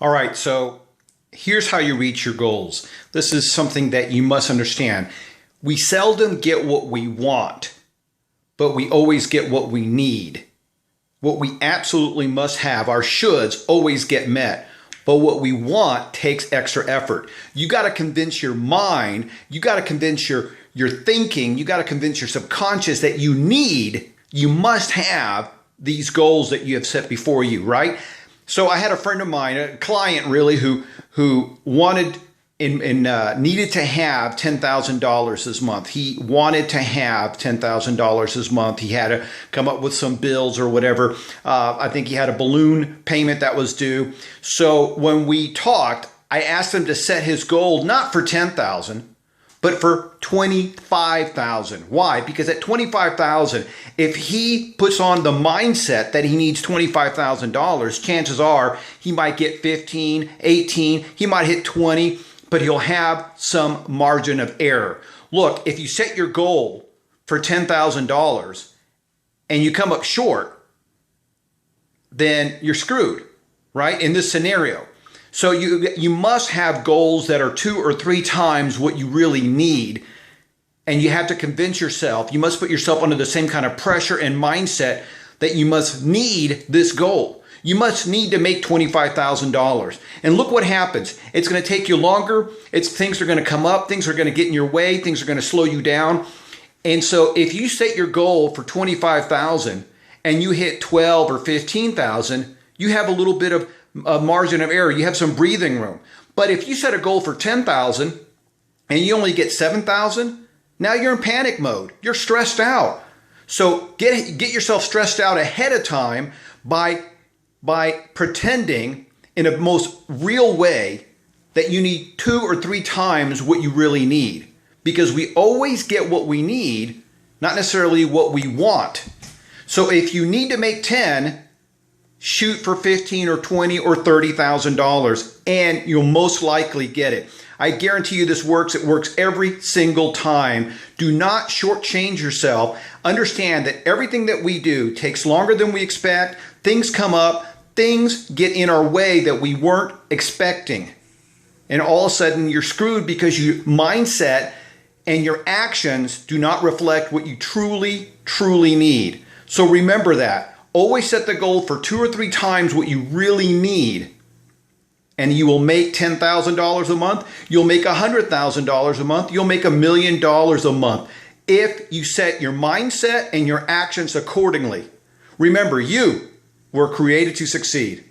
All right, so here's how you reach your goals. This is something that you must understand. We seldom get what we want, but we always get what we need. What we absolutely must have, our shoulds, always get met. But what we want takes extra effort. You got to convince your mind, you got to convince your thinking, you got to convince your subconscious that you must have these goals that you have set before you, right? So I had a friend of mine, a client really, who wanted and needed to have $10,000 this month. He wanted to have $10,000 this month. He had to come up with some bills or whatever. I think he had a balloon payment that was due. So when we talked, I asked him to set his goal not for $10,000, but for $25,000. Why? Because at $25,000, if he puts on the mindset that he needs $25,000, chances are he might get 15, 18, he might hit 20, but he'll have some margin of error. Look, if you set your goal for $10,000 and you come up short, then you're screwed, right? In this scenario. So you must have goals that are 2 or 3 times what you really need. And you have to convince yourself, you must put yourself under the same kind of pressure and mindset that you must need this goal. You must need to make $25,000. And look what happens. It's going to take you longer. Things are going to come up. Things are going to get in your way. Things are going to slow you down. And so if you set your goal for $25,000 and you hit 12 or 15,000, you have a little bit of a margin of error. You have some breathing room. But if you set a goal for 10,000 and you only get 7,000, now you're in panic mode. You're stressed out. So get yourself stressed out ahead of time by pretending in a most real way that you need 2 or 3 times what you really need. Because we always get what we need, not necessarily what we want. So if you need to make 10, shoot for 15 or 20 or $30,000 and you'll most likely get it. I guarantee you this works. It works every single time. Do not shortchange yourself. Understand that everything that we do takes longer than we expect. Things come up. Things get in our way that we weren't expecting. And all of a sudden you're screwed because your mindset and your actions do not reflect what you truly, truly need. So remember that. Always set the goal for 2 or 3 times what you really need. And you will make $10,000 a month. You'll make $100,000 a month. You'll make $1 million a month if you set your mindset and your actions accordingly. Remember, you were created to succeed.